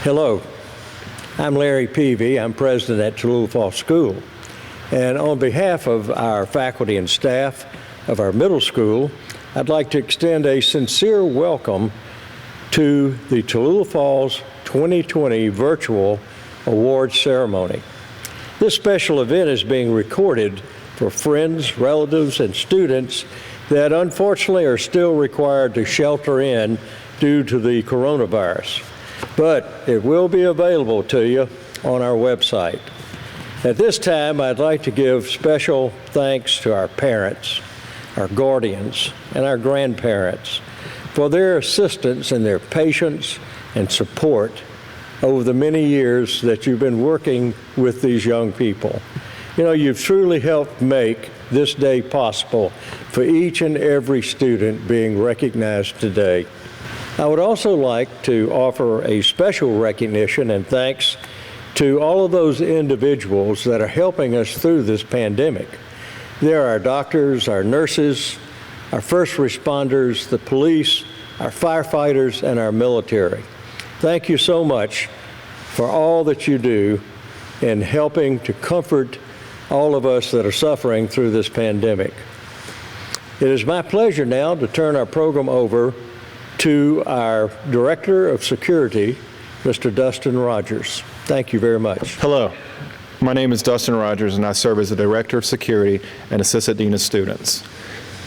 Hello, I'm Larry Peavy. I'm president at Tallulah Falls School. And on behalf of our faculty and staff of our middle school, I'd like to extend a sincere welcome to the Tallulah Falls 2020 Virtual Awards Ceremony. This special event is being recorded for friends, relatives, and students that unfortunately are still required to shelter in due to the coronavirus. But it will be available to you on our website. At this time, I'd like to give special thanks to our parents, our guardians, and our grandparents for their assistance and their patience and support over the many years that you've been working with these young people. You know, you've truly helped make this day possible for each and every student being recognized today. I would also like to offer a special recognition and thanks to all of those individuals that are helping us through this pandemic. There are our doctors, our nurses, our first responders, the police, our firefighters, and our military. Thank you so much for all that you do in helping to comfort all of us that are suffering through this pandemic. It is my pleasure now to turn our program over to our Director of Security, Mr. Dustin Rogers. Thank you very much. Hello, my name is Dustin Rogers and I serve as the Director of Security and Assistant Dean of Students.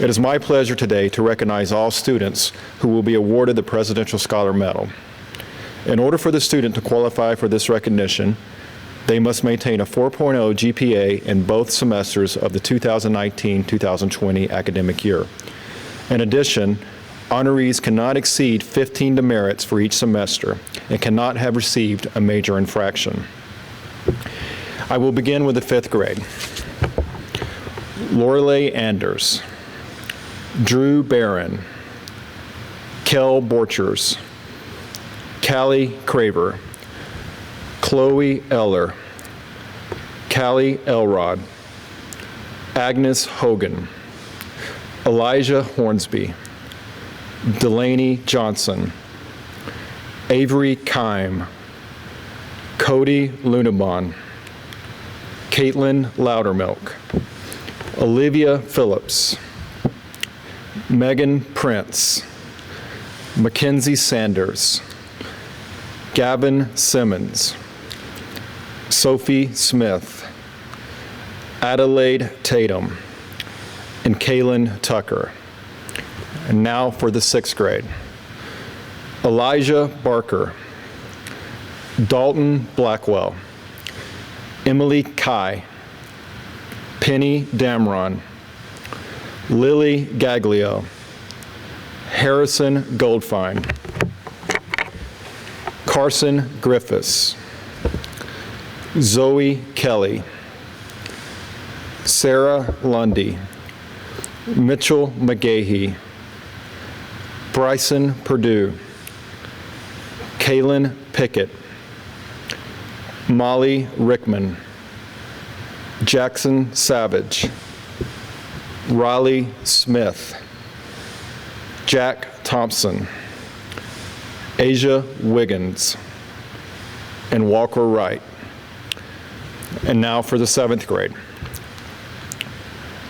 It is my pleasure today to recognize all students who will be awarded the Presidential Scholar Medal. In order for the student to qualify for this recognition, they must maintain a 4.0 GPA in both semesters of the 2019-2020 academic year. In addition, honorees cannot exceed 15 demerits for each semester and cannot have received a major infraction. I will begin with the 5th grade. Lorelei Anders, Drew Barron, Kel Borchers, Callie Craver, Chloe Eller, Callie Elrod, Agnes Hogan, Elijah Hornsby, Delaney Johnson, Avery Kime, Cody Lunabon, Caitlin Loudermilk, Olivia Phillips, Megan Prince, Mackenzie Sanders, Gavin Simmons, Sophie Smith, Adelaide Tatum, and Kaylin Tucker. And now for the 6th grade. Elijah Barker, Dalton Blackwell, Emily Kai, Penny Damron, Lily Gaglio, Harrison Goldfine, Carson Griffiths, Zoe Kelly, Sarah Lundy, Mitchell McGahee, Bryson Purdue, Kaylin Pickett, Molly Rickman, Jackson Savage, Riley Smith, Jack Thompson, Asia Wiggins, and Walker Wright. And now for the 7th grade.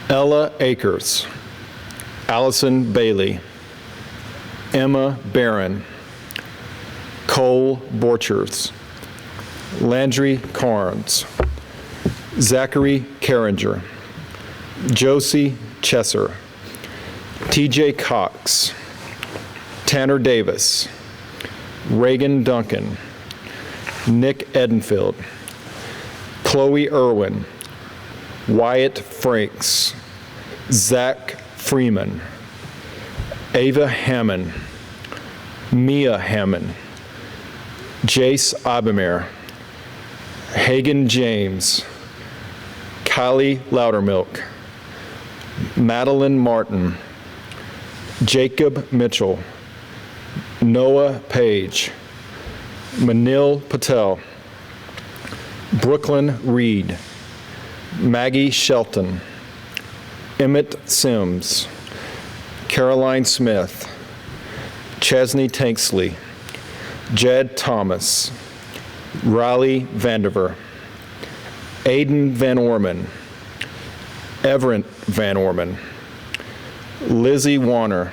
Ella Akers, Allison Bailey, Emma Barron, Cole Borchers, Landry Carnes, Zachary Carringer, Josie Chesser, TJ Cox, Tanner Davis, Reagan Duncan, Nick Edenfield, Chloe Irwin, Wyatt Franks, Zach Freeman, Ava Hammond, Mia Hammond, Jace Abemer, Hagen James, Kylie Loudermilk, Madeline Martin, Jacob Mitchell, Noah Page, Manil Patel, Brooklyn Reed, Maggie Shelton, Emmett Sims, Caroline Smith, Chesney Tanksley, Jed Thomas, Riley Vandiver, Aiden Van Orman, Everett Van Orman, Lizzie Warner,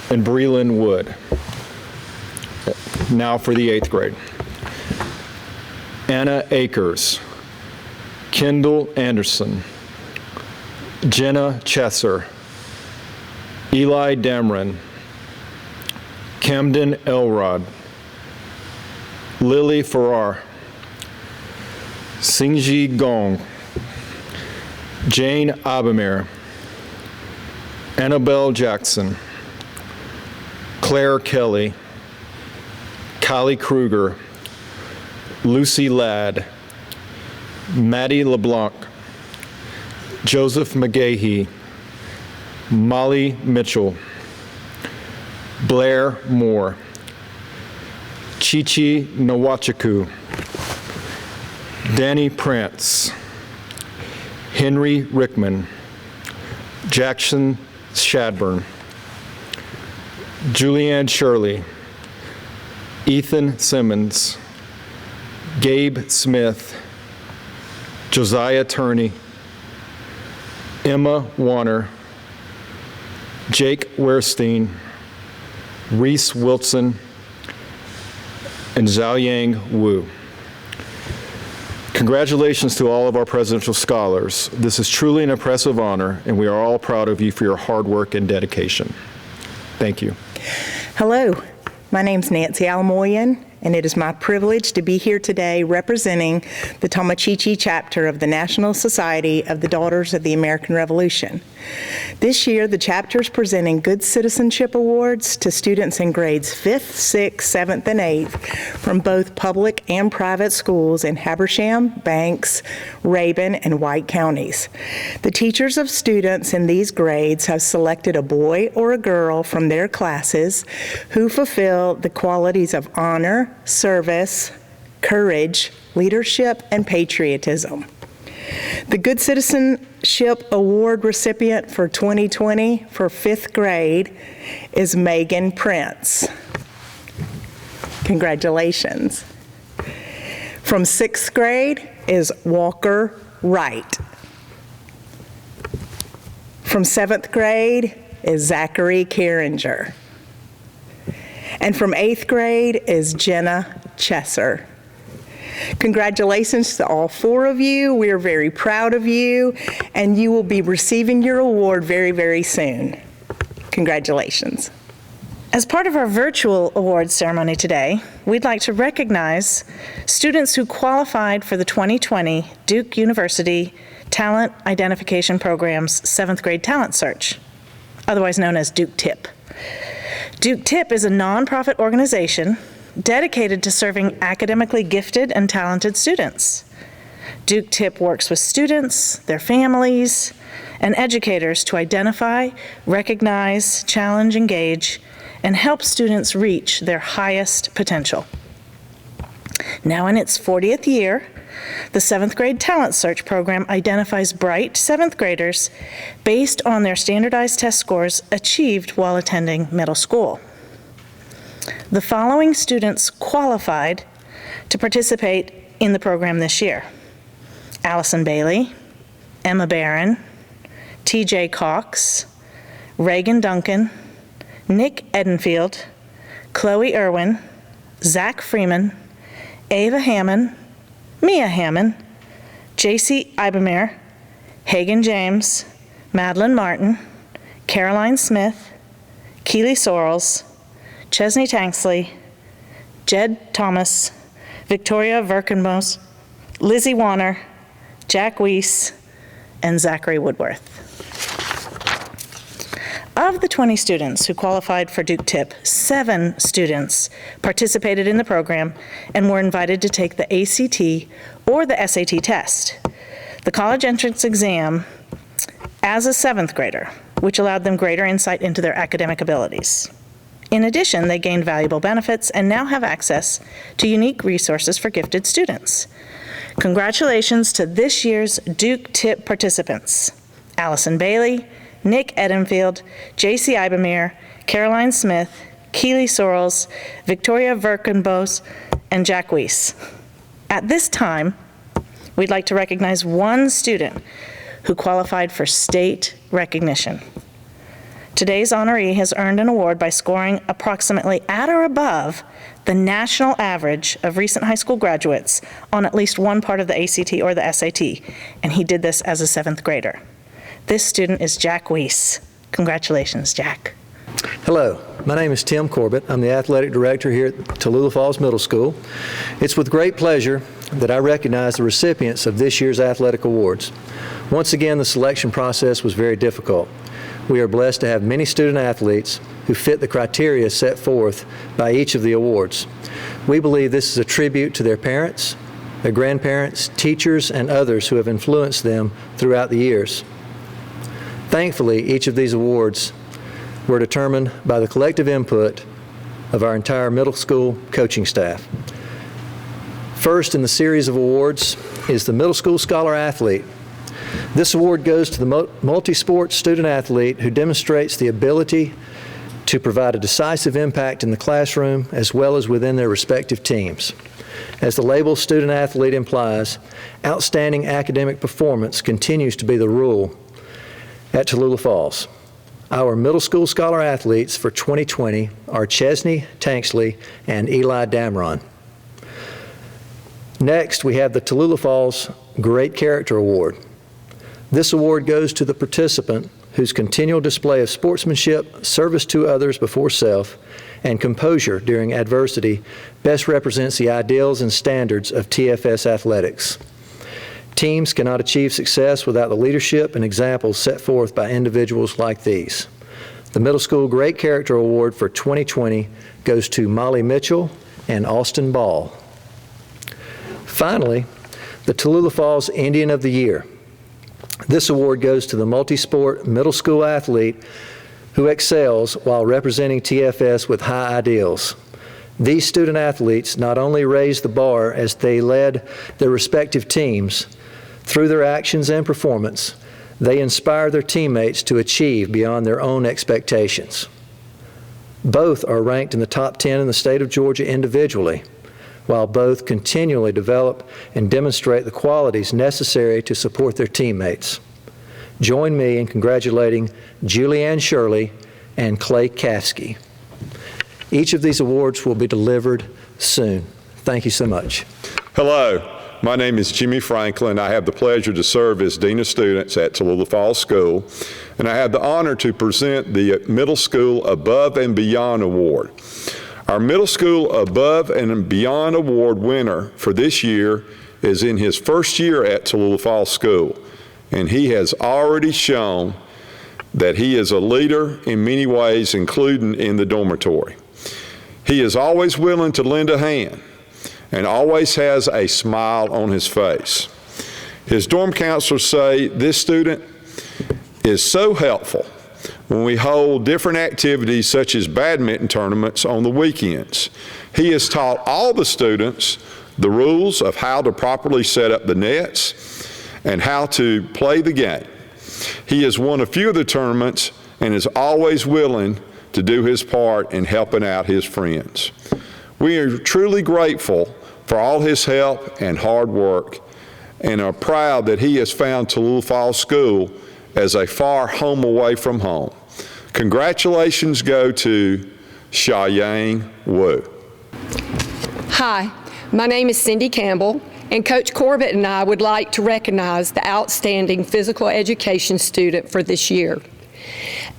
and Breland Wood. Now for the 8th grade. Anna Akers, Kendall Anderson, Jenna Chesser, Eli Damron, Camden Elrod, Lily Farrar, Singji Gong, Jane Abamir, Annabelle Jackson, Claire Kelly, Kylie Kruger, Lucy Ladd, Maddie LeBlanc, Joseph McGahee, Molly Mitchell, Blair Moore, Chichi Nawachiku, Danny Prance, Henry Rickman, Jackson Shadburn, Julianne Shirley, Ethan Simmons, Gabe Smith, Josiah Turney, Emma Warner, Jake Werstein, Reese Wilson, and Xiaoyang Wu. Congratulations to all of our presidential scholars. This is truly an impressive honor, and we are all proud of you for your hard work and dedication. Thank you. Hello, my name's Nancy Alamoyan, and it is my privilege to be here today representing the Tomochichi chapter of the National Society of the Daughters of the American Revolution. This year, the chapter is presenting Good Citizenship Awards to students in grades 5th, 6th, 7th, and 8th from both public and private schools in Habersham, Banks, Rabun, and White counties. The teachers of students in these grades have selected a boy or a girl from their classes who fulfill the qualities of honor, service, courage, leadership, and patriotism. The Good Citizenship Award recipient for 2020 for 5th grade is Megan Prince. Congratulations. From 6th grade is Walker Wright. From 7th grade is Zachary Carringer. And from 8th grade is Jenna Chesser. Congratulations to all 4 of you. We are very proud of you, and you will be receiving your award very, very soon. Congratulations. As part of our virtual awards ceremony today, we'd like to recognize students who qualified for the 2020 Duke University Talent Identification Program's 7th grade talent search, otherwise known as Duke TIP. Duke TIP is a nonprofit organization dedicated to serving academically gifted and talented students. Duke TIP works with students, their families, and educators to identify, recognize, challenge, engage, and help students reach their highest potential. Now in its 40th year, the 7th grade talent search program identifies bright 7th graders based on their standardized test scores achieved while attending middle school. The following students qualified to participate in the program this year: Allison Bailey, Emma Barron, TJ Cox, Reagan Duncan, Nick Edenfield, Chloe Irwin, Zach Freeman, Ava Hammond, Mia Hammond, JC Ibamir, Hagen James, Madeline Martin, Caroline Smith, Keely Sorrells, Chesney Tanksley, Jed Thomas, Victoria Verkenbos, Lizzie Warner, Jack Weiss, and Zachary Woodworth. Of the 20 students who qualified for Duke TIP, 7 students participated in the program and were invited to take the ACT or the SAT test, the college entrance exam, as a 7th grader, which allowed them greater insight into their academic abilities. In addition, they gained valuable benefits and now have access to unique resources for gifted students. Congratulations to this year's Duke TIP participants: Allison Bailey, Nick Edenfield, JC Ibamir, Caroline Smith, Keely Sorrells, Victoria Verkenbos, and Jack Weiss. At this time, we'd like to recognize one student who qualified for state recognition. Today's honoree has earned an award by scoring approximately at or above the national average of recent high school graduates on at least one part of the ACT or the SAT, and he did this as a 7th grader. This student is Jack Weiss. Congratulations, Jack. Hello, my name is Tim Corbett. I'm the athletic director here at Tallulah Falls Middle School. It's with great pleasure that I recognize the recipients of this year's athletic awards. Once again, the selection process was very difficult. We are blessed to have many student athletes who fit the criteria set forth by each of the awards. We believe this is a tribute to their parents, their grandparents, teachers, and others who have influenced them throughout the years. Thankfully, each of these awards were determined by the collective input of our entire middle school coaching staff. First in the series of awards is the Middle School Scholar Athlete. This award goes to the multi-sport student athlete who demonstrates the ability to provide a decisive impact in the classroom as well as within their respective teams. As the label student athlete implies, outstanding academic performance continues to be the rule at Tallulah Falls. Our middle school scholar athletes for 2020 are Chesney Tanksley and Eli Damron. Next, we have the Tallulah Falls Great Character Award. This award goes to the participant whose continual display of sportsmanship, service to others before self, and composure during adversity best represents the ideals and standards of TFS athletics. Teams cannot achieve success without the leadership and examples set forth by individuals like these. The Middle School Great Character Award for 2020 goes to Molly Mitchell and Austin Ball. Finally, the Tallulah Falls Indian of the Year. This award goes to the multi-sport middle school athlete who excels while representing TFS with high ideals. These student athletes not only raised the bar as they led their respective teams, through their actions and performance, they inspire their teammates to achieve beyond their own expectations. Both are ranked in the top 10 in the state of Georgia individually, while both continually develop and demonstrate the qualities necessary to support their teammates. Join me in congratulating Julianne Shirley and Clay Kafsky. Each of these awards will be delivered soon. Thank you so much. Hello. My name is Jimmy Franklin. I have the pleasure to serve as Dean of Students at Tallulah Falls School, and I have the honor to present the Middle School Above and Beyond Award. Our Middle School Above and Beyond Award winner for this year is in his first year at Tallulah Falls School, and he has already shown that he is a leader in many ways, including in the dormitory. He is always willing to lend a hand and always has a smile on his face. His dorm counselors say this student is so helpful when we hold different activities such as badminton tournaments on the weekends. He has taught all the students the rules of how to properly set up the nets and how to play the game. He has won a few of the tournaments and is always willing to do his part in helping out his friends. We are truly grateful for all his help and hard work and are proud that he has found Tallulah Falls School as a far home away from home. Congratulations go to Cheyenne Wu. Hi, my name is Cindy Campbell, and Coach Corbett and I would like to recognize the outstanding physical education student for this year.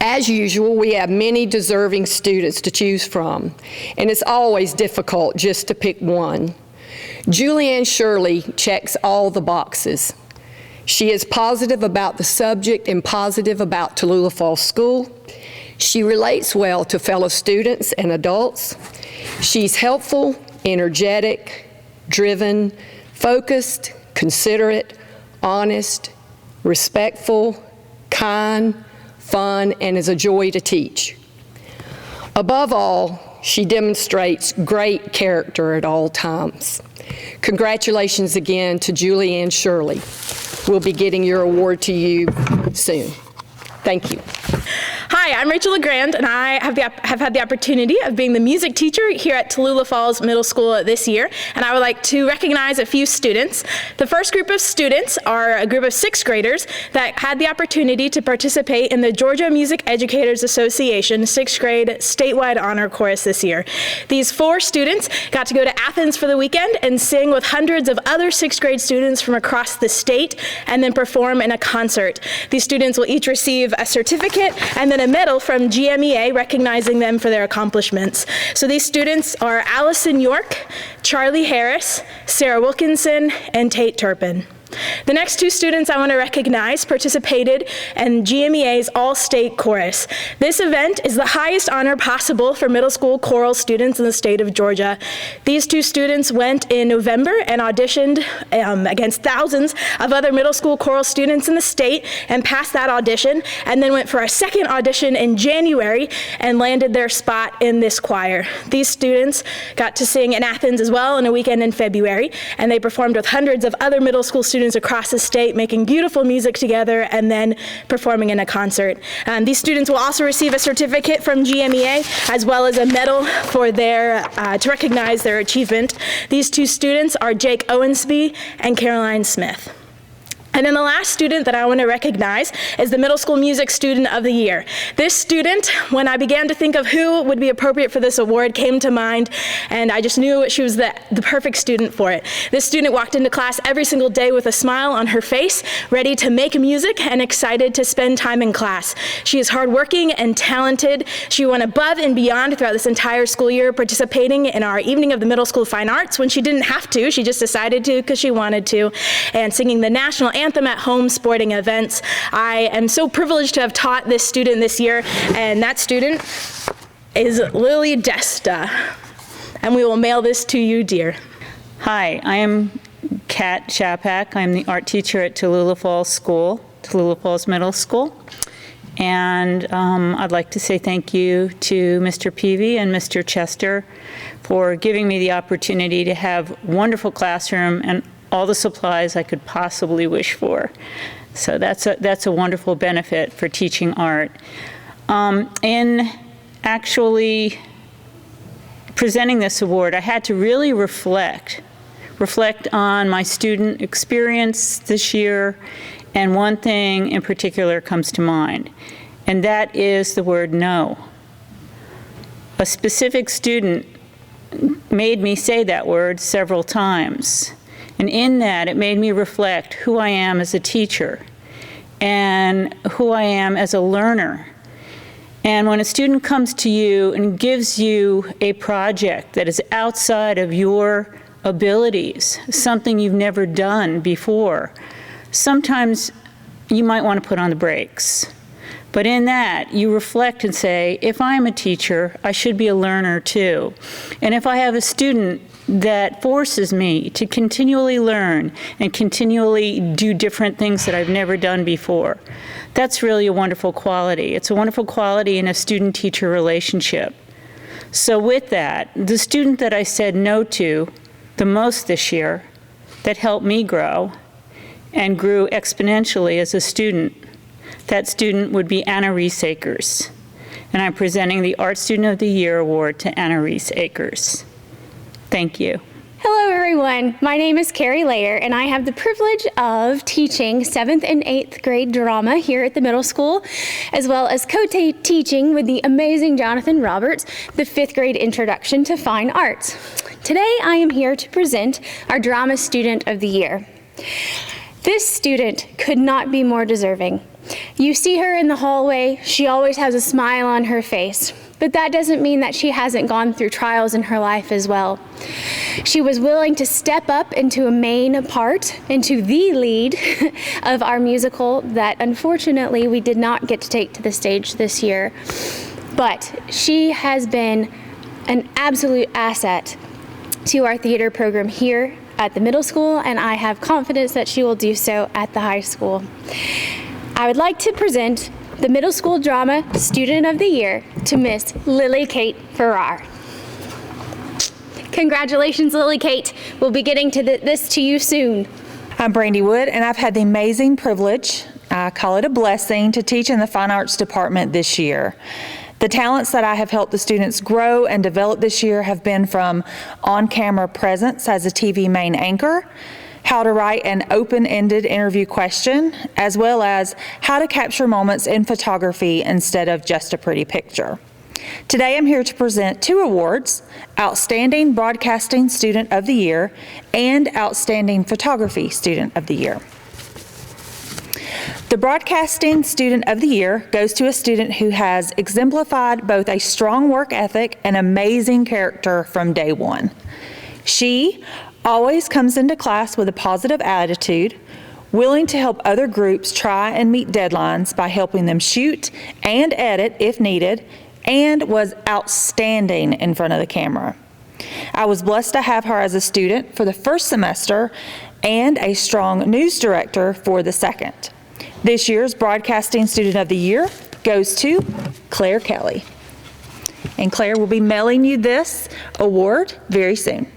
As usual, we have many deserving students to choose from, and it's always difficult just to pick one. Julianne Shirley checks all the boxes. She is positive about the subject and positive about Tallulah Falls School. She relates well to fellow students and adults. She's helpful, energetic, driven, focused, considerate, honest, respectful, kind, fun, and is a joy to teach. Above all, she demonstrates great character at all times. Congratulations again to Julianne Shirley. We'll be getting your award to you soon. Thank you. Hi, Hi, I'm Rachel LeGrand, and I have had the opportunity of being the music teacher here at Tallulah Falls Middle School this year, and I would like to recognize a few students. The first group of students are a group of 6th graders that had the opportunity to participate in the Georgia Music Educators Association 6th grade statewide honor chorus this year. These 4 students got to go to Athens for the weekend and sing with hundreds of other 6th grade students from across the state and then perform in a concert. These students will each receive a certificate and then a medal from GMEA recognizing them for their accomplishments. So these students are Allison York, Charlie Harris, Sarah Wilkinson, and Tate Turpin. The next 2 students I want to recognize participated in GMEA's All-State Chorus. This event is the highest honor possible for middle school choral students in the state of Georgia. These 2 students went in November and auditioned against thousands of other middle school choral students in the state and passed that audition, and then went for a second audition in January and landed their spot in this choir. These students got to sing in Athens as well on a weekend in February, and they performed with hundreds of other middle school students across the state, making beautiful music together and then performing in a concert. These students will also receive a certificate from GMEA as well as a medal for to recognize their achievement. These 2 students are Jake Owensby and Caroline Smith. And then the last student that I want to recognize is the Middle School Music Student of the Year. This student, when I began to think of who would be appropriate for this award, came to mind, and I just knew she was the perfect student for it. This student walked into class every single day with a smile on her face, ready to make music and excited to spend time in class. She is hardworking and talented. She went above and beyond throughout this entire school year, participating in our Evening of the Middle School Fine Arts when she didn't have to. She just decided to because she wanted to, and singing the national anthem at home sporting events. I am so privileged to have taught this student this year, and that student is Lily Desta. And we will mail this to you, dear. Hi, I am Kat Shapak. I'm the art teacher at Tallulah Falls School, Tallulah Falls Middle School. And I'd like to say thank you to Mr. Peavy and Mr. Chester for giving me the opportunity to have a wonderful classroom and all the supplies I could possibly wish for. So that's a wonderful benefit for teaching art. In actually presenting this award, I had to really reflect on my student experience this year, and one thing in particular comes to mind, and that is the word no. A specific student made me say that word several times. And in that, it made me reflect who I am as a teacher and who I am as a learner. And when a student comes to you and gives you a project that is outside of your abilities, something you've never done before, sometimes you might want to put on the brakes. But in that, you reflect and say, if I'm a teacher, I should be a learner too. And if I have a student that forces me to continually learn and continually do different things that I've never done before, that's really a wonderful quality. It's a wonderful quality in a student-teacher relationship. So with that, the student that I said no to the most this year, that helped me grow and grew exponentially as a student, that student would be Anna Reese Akers. And I'm presenting the Art Student of the Year Award to Anna Reese Akers. Thank you. Hello everyone, my name is Carrie Layer and I have the privilege of teaching 7th and 8th grade drama here at the middle school, as well as co-teaching with the amazing Jonathan Roberts the 5th grade Introduction to Fine Arts. Today I am here to present our Drama Student of the Year. This student could not be more deserving. You see her in the hallway, she always has a smile on her face. But that doesn't mean that she hasn't gone through trials in her life as well. She was willing to step up into a main part, into the lead of our musical that unfortunately we did not get to take to the stage this year. But she has been an absolute asset to our theater program here at the middle school, and I have confidence that she will do so at the high school. I would like to present the Middle School Drama Student of the Year to Miss Lily Kate Farrar. Congratulations, Lily Kate. We'll be getting to this to you soon. I'm Brandy Wood, and I've had the amazing privilege I call it a blessing to teach in the Fine Arts Department this year. The talents that I have helped the students grow and develop this year have been from on-camera presence as a TV main anchor, how to write an open-ended interview question, as well as how to capture moments in photography instead of just a pretty picture. Today I'm here to present 2 awards, Outstanding Broadcasting Student of the Year and Outstanding Photography Student of the Year. The Broadcasting Student of the Year goes to a student who has exemplified both a strong work ethic and amazing character from day one. She always comes into class with a positive attitude, willing to help other groups try and meet deadlines by helping them shoot and edit if needed, and was outstanding in front of the camera. I was blessed to have her as a student for the first semester and a strong news director for the second. This year's Broadcasting Student of the Year goes to Claire Kelly. And Claire will be mailing you this award very soon.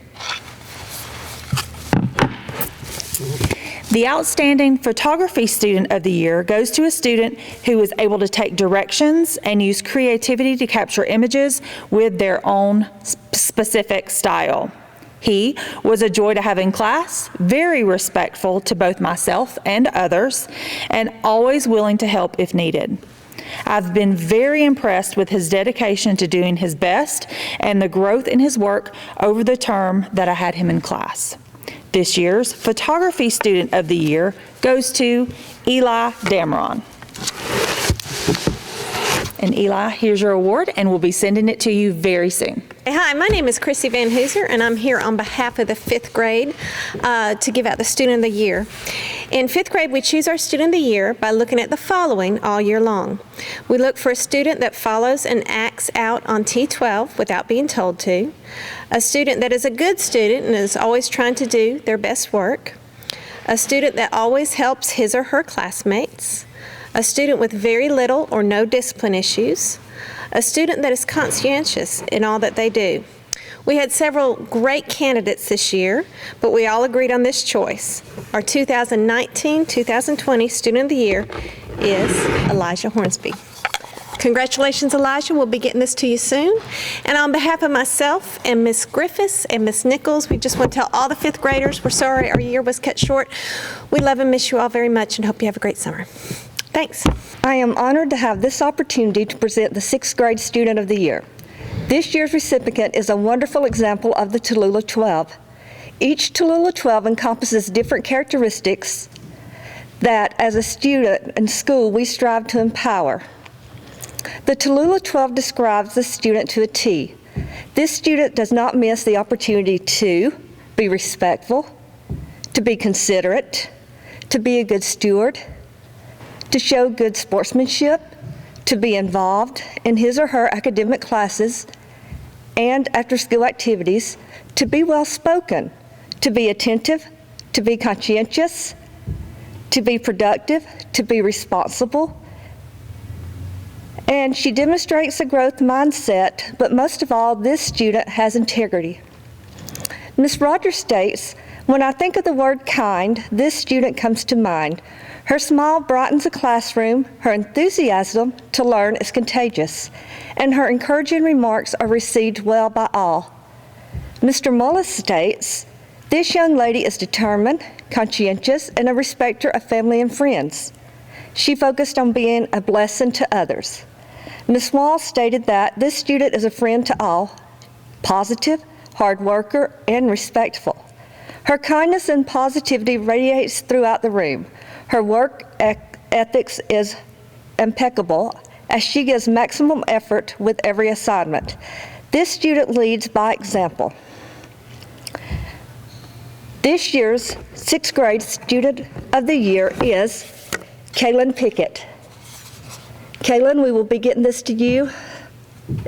The Outstanding Photography Student of the Year goes to a student who was able to take directions and use creativity to capture images with their own specific style. He was a joy to have in class, very respectful to both myself and others, and always willing to help if needed. I've been very impressed with his dedication to doing his best and the growth in his work over the term that I had him in class. This year's Photography Student of the Year goes to Eli Dameron. And Eli, here's your award, and we'll be sending it to you very soon. Hi, my name is Chrissy Van Hooser, and I'm here on behalf of the 5th grade to give out the Student of the Year. In 5th grade, we choose our Student of the Year by looking at the following all year long. We look for a student that follows and acts out on T12 without being told to, a student that is a good student and is always trying to do their best work, a student that always helps his or her classmates, a student with very little or no discipline issues, a student that is conscientious in all that they do. We had several great candidates this year, but we all agreed on this choice. Our 2019-2020 Student of the Year is Elijah Hornsby. Congratulations, Elijah. We'll be getting this to you soon. And on behalf of myself and Miss Griffiths and Miss Nichols, we just want to tell all the 5th graders we're sorry our year was cut short. We love and miss you all very much and hope you have a great summer. Thanks. I am honored to have this opportunity to present the 6th grade Student of the Year. This year's recipient is a wonderful example of the Tallulah 12. Each Tallulah 12 encompasses different characteristics that, as a student in school, we strive to empower. The Tallulah 12 describes the student to a T. This student does not miss the opportunity to be respectful, to be considerate, to be a good steward, to show good sportsmanship, to be involved in his or her academic classes and after-school activities, to be well-spoken, to be attentive, to be conscientious, to be productive, to be responsible. And she demonstrates a growth mindset, but most of all, this student has integrity. Ms. Rogers states, "When I think of the word kind, this student comes to mind. Her smile brightens a classroom, her enthusiasm to learn is contagious, and her encouraging remarks are received well by all." Mr. Mullis states, "This young lady is determined, conscientious, and a respecter of family and friends. She focused on being a blessing to others." Ms. Wall stated that this student is a friend to all, positive, hard worker, and respectful. Her kindness and positivity radiates throughout the room. Her work ethics is impeccable as she gives maximum effort with every assignment. This student leads by example. This year's 6th grade Student of the Year is Kaylin Pickett. Kaylin, we will be getting this to you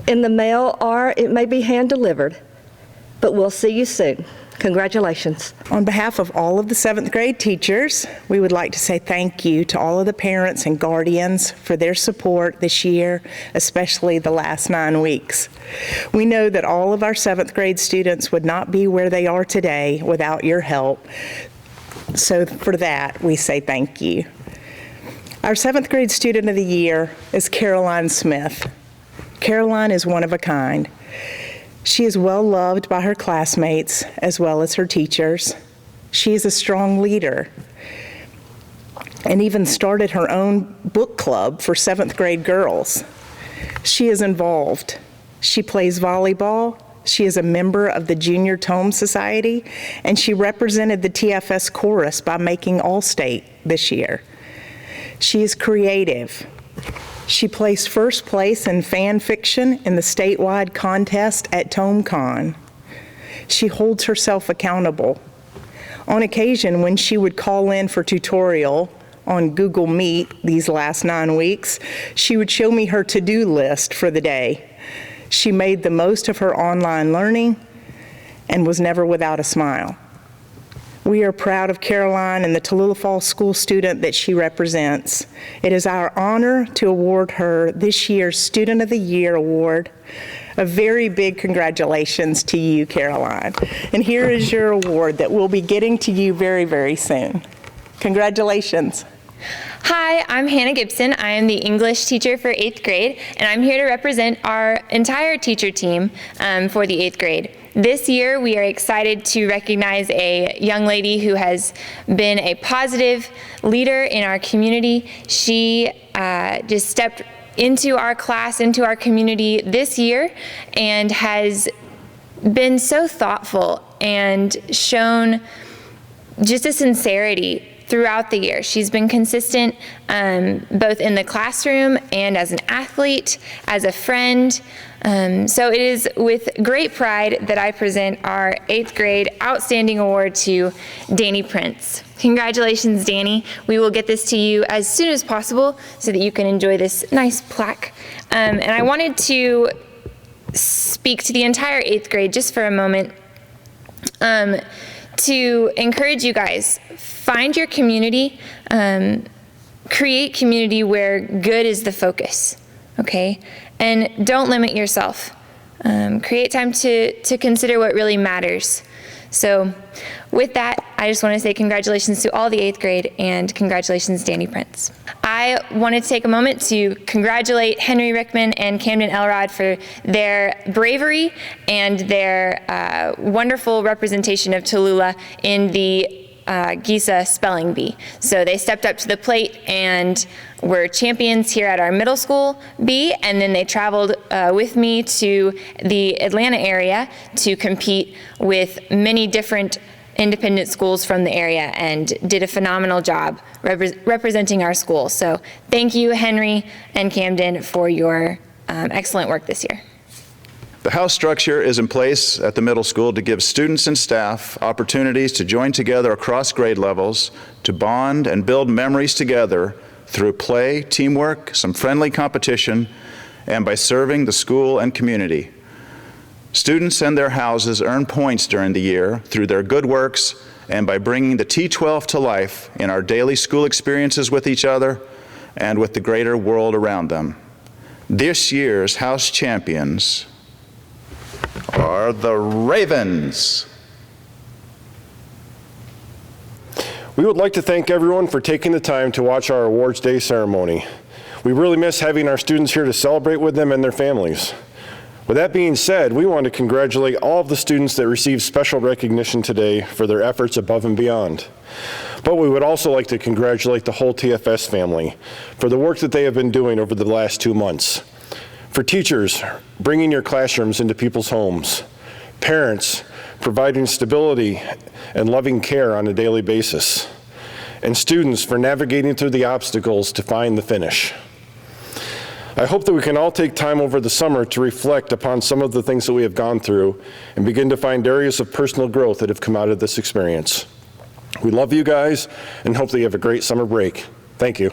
in the mail or it may be hand-delivered, but we'll see you soon. Congratulations. On behalf of all of the 7th grade teachers, we would like to say thank you to all of the parents and guardians for their support this year, especially the last 9 weeks. We know that all of our 7th grade students would not be where they are today without your help. So for that, we say thank you. Our 7th grade student of the year is Caroline Smith. Caroline is one of a kind. She is well loved by her classmates as well as her teachers. She is a strong leader and even started her own book club for 7th grade girls. She is involved. She plays volleyball. She is a member of the Junior Tome Society, and she represented the TFS chorus by making All-State this year. She is creative. She placed first place in fan fiction in the statewide contest at TomeCon. She holds herself accountable. On occasion, when she would call in for tutorial on Google Meet these last 9 weeks, she would show me her to-do list for the day. She made the most of her online learning and was never without a smile. We are proud of Caroline and the Tallulah Falls School student that she represents. It is our honor to award her this year's Student of the Year award. A very big congratulations to you, Caroline. And here is your award that we'll be getting to you very, very soon. Congratulations. Hi, I'm Hannah Gibson. I am the English teacher for 8th grade, and I'm here to represent our entire teacher team for the 8th grade. This year, we are excited to recognize a young lady who has been a positive leader in our community. She just stepped into our class, into our community this year, and has been so thoughtful and shown just a sincerity throughout the year. She's been consistent both in the classroom and as an athlete, as a friend. So it is with great pride that I present our 8th grade Outstanding Award to Danny Prince. Congratulations, Danny. We will get this to you as soon as possible so that you can enjoy this nice plaque. And I wanted to speak to the entire 8th grade just for a moment to encourage you guys. Find your community, create community where good is the focus, okay? And don't limit yourself. Create time to consider what really matters. So with that, I just want to say congratulations to all the 8th grade and congratulations, Danny Prince. I wanted to take a moment to congratulate Henry Rickman and Camden Elrod for their bravery and their wonderful representation of Tallulah in the GISA spelling bee. So they stepped up to the plate and were champions here at our middle school bee, and then they traveled with me to the Atlanta area to compete with many different independent schools from the area and did a phenomenal job representing our school. So thank you, Henry and Camden, for your excellent work this year. The house structure is in place at the middle school to give students and staff opportunities to join together across grade levels, to bond and build memories together through play, teamwork, some friendly competition, and by serving the school and community. Students and their houses earn points during the year through their good works and by bringing the T12 to life in our daily school experiences with each other and with the greater world around them. This year's house champions are the Ravens. We would like to thank everyone for taking the time to watch our Awards Day ceremony. We really miss having our students here to celebrate with them and their families. With that being said, we want to congratulate all of the students that received special recognition today for their efforts above and beyond. But we would also like to congratulate the whole TFS family for the work that they have been doing over the last 2 months. For teachers, bringing your classrooms into people's homes. Parents, providing stability and loving care on a daily basis. And students for navigating through the obstacles to find the finish. I hope that we can all take time over the summer to reflect upon some of the things that we have gone through and begin to find areas of personal growth that have come out of this experience. We love you guys and hope that you have a great summer break. Thank you.